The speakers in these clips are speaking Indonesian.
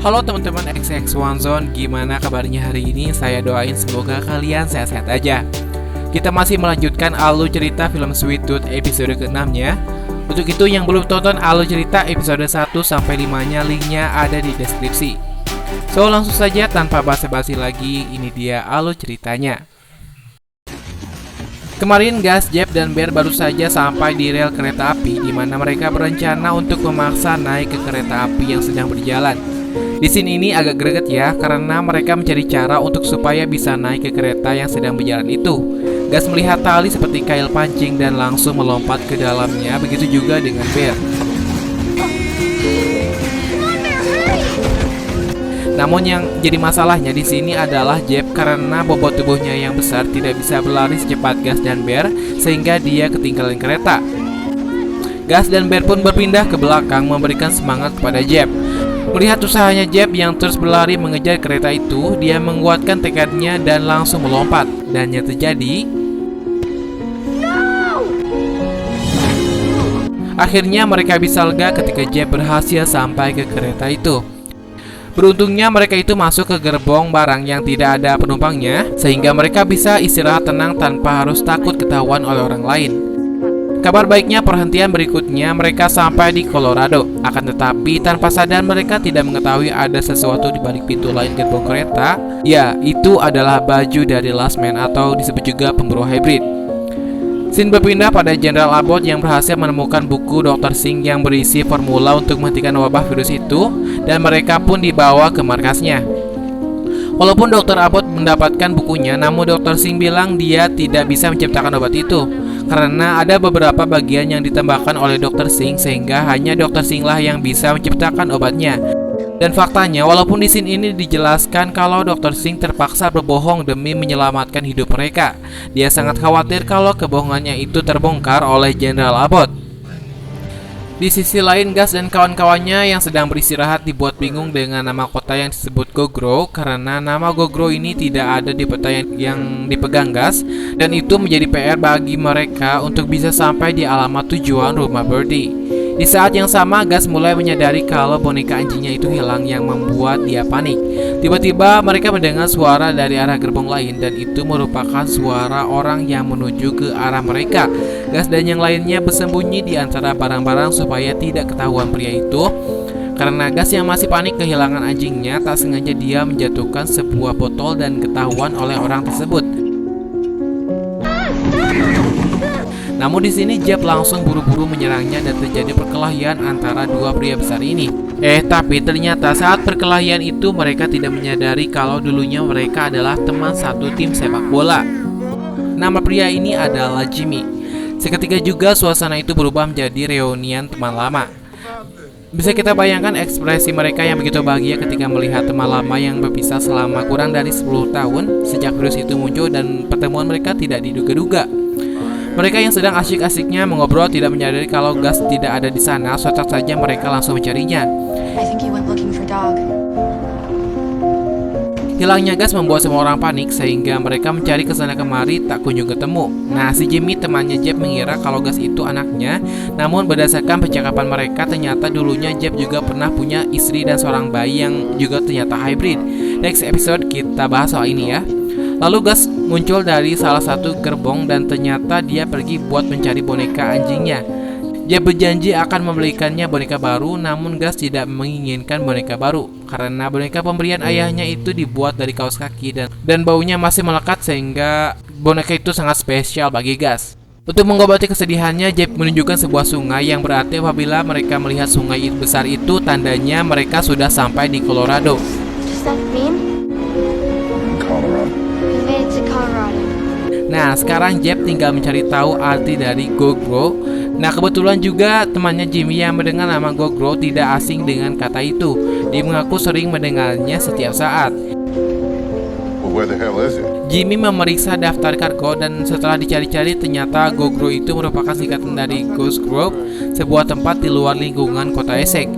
Halo teman-teman XX1 Zone, gimana kabarnya hari ini? Saya doain semoga kalian sehat-sehat aja. Kita masih melanjutkan alur cerita film Sweet Tooth episode ke-6-nya. Untuk itu yang belum tonton alur cerita episode 1-5-nya, linknya ada di deskripsi. So langsung saja tanpa basa-basi lagi, ini dia alur ceritanya. Kemarin Gus, Jeb, dan Bear baru saja sampai di rel kereta api, di mana mereka berencana untuk memaksa naik ke kereta api yang sedang berjalan. Di sini ini agak greget ya, karena mereka mencari cara untuk supaya bisa naik ke kereta yang sedang berjalan itu. Gus melihat tali seperti kail pancing dan langsung melompat ke dalamnya, begitu juga dengan Bear. Namun yang jadi masalahnya di sini adalah Jeb, karena bobot tubuhnya yang besar tidak bisa berlari secepat Gus dan Bear, sehingga dia ketinggalan kereta. Gus dan Bear pun berpindah ke belakang memberikan semangat kepada Jeb. Melihat usahanya Jeb yang terus berlari mengejar kereta itu, dia menguatkan tekadnya dan langsung melompat. Dan yang terjadi, akhirnya mereka bisa lega ketika Jeb berhasil sampai ke kereta itu. Beruntungnya mereka itu masuk ke gerbong barang yang tidak ada penumpangnya, sehingga mereka bisa istirahat tenang tanpa harus takut ketahuan oleh orang lain. Kabar baiknya, perhentian berikutnya mereka sampai di Colorado. Akan tetapi tanpa sadar mereka tidak mengetahui ada sesuatu di balik pintu lain gerbong kereta. Ya, itu adalah baju dari Last Man atau disebut juga pemburu hybrid. Scene berpindah pada Jenderal Abbott yang berhasil menemukan buku Dr. Singh yang berisi formula untuk menghentikan wabah virus itu, dan mereka pun dibawa ke markasnya. Walaupun Dr. Abbott mendapatkan bukunya, namun Dr. Singh bilang dia tidak bisa menciptakan obat itu karena ada beberapa bagian yang ditambahkan oleh Dr. Singh, sehingga hanya Dr. Singh lah yang bisa menciptakan obatnya. Dan faktanya, walaupun di scene ini dijelaskan kalau Dr. Singh terpaksa berbohong demi menyelamatkan hidup mereka, dia sangat khawatir kalau kebohongannya itu terbongkar oleh Jenderal Abbott. Di sisi lain, Gus dan kawan-kawannya yang sedang beristirahat dibuat bingung dengan nama kota yang disebut Gogro, karena nama Gogro ini tidak ada di peta yang dipegang Gus, dan itu menjadi PR bagi mereka untuk bisa sampai di alamat tujuan rumah Birdie. Di saat yang sama, Gus mulai menyadari kalau boneka anjingnya itu hilang yang membuat dia panik. Tiba-tiba mereka mendengar suara dari arah gerbong lain, dan itu merupakan suara orang yang menuju ke arah mereka. Gus dan yang lainnya bersembunyi di antara barang-barang supaya tidak ketahuan pria itu. Karena Gus yang masih panik kehilangan anjingnya, tak sengaja dia menjatuhkan sebuah botol dan ketahuan oleh orang tersebut. Namun di sini Jeb langsung buru-buru menyerangnya dan terjadi perkelahian antara dua pria besar ini. Tapi ternyata saat perkelahian itu mereka tidak menyadari kalau dulunya mereka adalah teman satu tim sepak bola. Nama pria ini adalah Jimmy. Seketika juga suasana itu berubah menjadi reunian teman lama. Bisa kita bayangkan ekspresi mereka yang begitu bahagia ketika melihat teman lama yang berpisah selama kurang dari 10 tahun sejak virus itu muncul, dan pertemuan mereka tidak diduga-duga. Mereka yang sedang asyik-asyiknya mengobrol tidak menyadari kalau Gus tidak ada di sana. Sontak saja mereka langsung mencarinya. Hilangnya Gus membuat semua orang panik, sehingga mereka mencari kesana kemari tak kunjung ketemu. Nah, si Jimmy temannya Jeb mengira kalau Gus itu anaknya. Namun berdasarkan percakapan mereka, ternyata dulunya Jeb juga pernah punya istri dan seorang bayi yang juga ternyata hybrid. Next episode kita bahas soal ini ya. Lalu Gus muncul dari salah satu gerbong dan ternyata dia pergi buat mencari boneka anjingnya. Dia berjanji akan membelikannya boneka baru, namun Gus tidak menginginkan boneka baru karena boneka pemberian ayahnya itu dibuat dari kaos kaki dan baunya masih melekat, sehingga boneka itu sangat spesial bagi Gus. Untuk mengobati kesedihannya, Jeb menunjukkan sebuah sungai yang berarti apabila mereka melihat sungai besar itu, tandanya mereka sudah sampai di Colorado. Nah, sekarang Jeb tinggal mencari tahu arti dari Gogro. Nah, kebetulan juga temannya Jimmy yang mendengar nama Gogro tidak asing dengan kata itu. Dia mengaku sering mendengarnya setiap saat. Jimmy memeriksa daftar kargo dan setelah dicari-cari ternyata Gogro itu merupakan singkatan dari Ghost Grove, sebuah tempat di luar lingkungan kota Essex.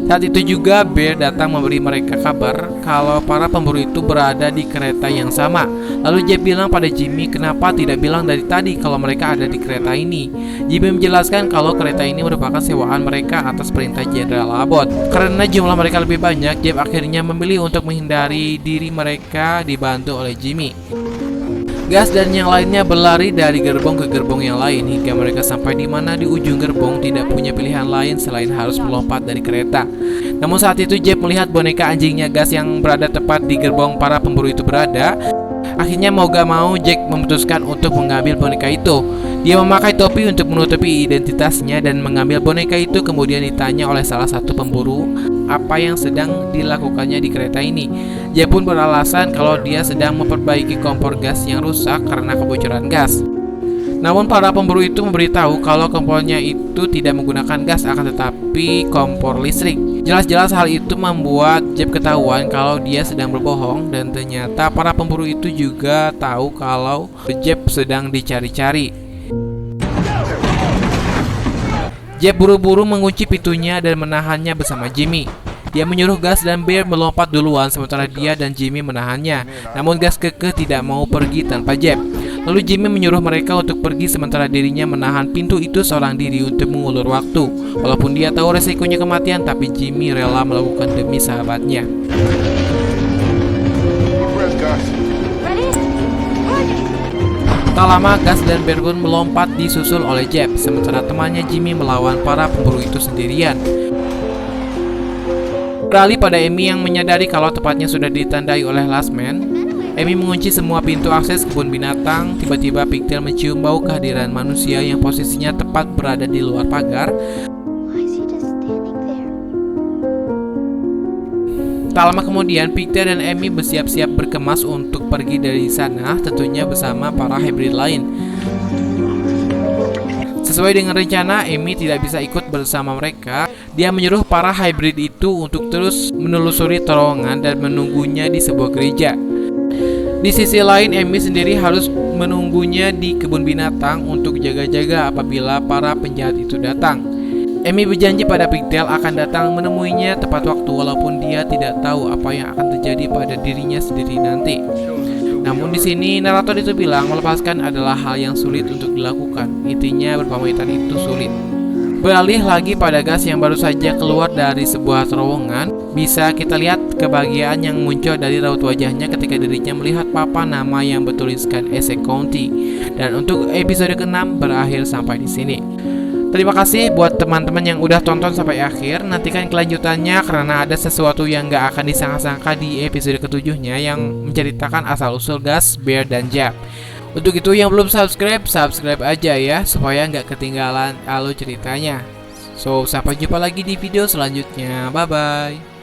Saat itu juga Bear datang memberi mereka kabar kalau para pemburu itu berada di kereta yang sama. Lalu Jeff bilang pada Jimmy kenapa tidak bilang dari tadi kalau mereka ada di kereta ini. Jimmy menjelaskan kalau kereta ini merupakan sewaan mereka atas perintah Jenderal Abbott. Karena jumlah mereka lebih banyak, Jeff akhirnya memilih untuk menghindari diri mereka dibantu oleh Jimmy. Gus dan yang lainnya berlari dari gerbong ke gerbong yang lain hingga mereka sampai di mana di ujung gerbong tidak punya pilihan lain selain harus melompat dari kereta. Namun saat itu Jeff melihat boneka anjingnya Gus yang berada tepat di gerbong para pemburu itu berada. Akhirnya mau gak mau Jack memutuskan untuk mengambil boneka itu. Dia memakai topi untuk menutupi identitasnya dan mengambil boneka itu. Kemudian ditanya oleh salah satu pemburu apa yang sedang dilakukannya di kereta ini. Jack pun beralasan kalau dia sedang memperbaiki kompor gas yang rusak karena kebocoran gas. Namun para pemburu itu memberitahu kalau kompornya itu tidak menggunakan gas akan tetapi kompor listrik. Jelas-jelas hal itu membuat Jeff ketahuan kalau dia sedang berbohong dan ternyata para pemburu itu juga tahu kalau Jeff sedang dicari-cari. Jeff buru-buru mengunci pintunya dan menahannya bersama Jimmy. Dia menyuruh Gus dan Bear melompat duluan sementara dia dan Jimmy menahannya. Namun Gus kekeh tidak mau pergi tanpa Jeff. Lalu Jimmy menyuruh mereka untuk pergi sementara dirinya menahan pintu itu seorang diri untuk mengulur waktu. Walaupun dia tahu resikonya kematian, tapi Jimmy rela melakukan demi sahabatnya. Tak lama Gus dan Bear pun melompat disusul oleh Jeff, sementara temannya Jimmy melawan para pemburu itu sendirian. Beralih pada Amy yang menyadari kalau tempatnya sudah ditandai oleh Last Man. Amy mengunci semua pintu akses kebun binatang. Tiba-tiba Pigtail mencium bau kehadiran manusia yang posisinya tepat berada di luar pagar. Tak lama kemudian, Pigtail dan Amy bersiap-siap berkemas untuk pergi dari sana, tentunya bersama para hybrid lain. Sesuai dengan rencana, Amy tidak bisa ikut bersama mereka. Dia menyuruh para hybrid itu untuk terus menelusuri terowongan dan menunggunya di sebuah gereja. Di sisi lain, Amy sendiri harus menunggunya di kebun binatang untuk jaga-jaga apabila para penjahat itu datang. Amy berjanji pada Pigtail akan datang menemuinya tepat waktu walaupun dia tidak tahu apa yang akan terjadi pada dirinya sendiri nanti. Namun di sini narator itu bilang melepaskan adalah hal yang sulit untuk dilakukan. Intinya berpamitan itu sulit. Beralih lagi pada Gus yang baru saja keluar dari sebuah terowongan. Bisa kita lihat kebahagiaan yang muncul dari raut wajahnya ketika dirinya melihat papan nama yang bertuliskan Essex County. Dan untuk episode ke-6 berakhir sampai di sini. Terima kasih buat teman-teman yang udah tonton sampai akhir. Nantikan kelanjutannya karena ada sesuatu yang gak akan disangka-sangka di episode ke-7-nya yang menceritakan asal-usul Gus, Bear, dan Jeff. Untuk itu yang belum subscribe aja ya supaya nggak ketinggalan alur ceritanya. So, sampai jumpa lagi di video selanjutnya. Bye-bye.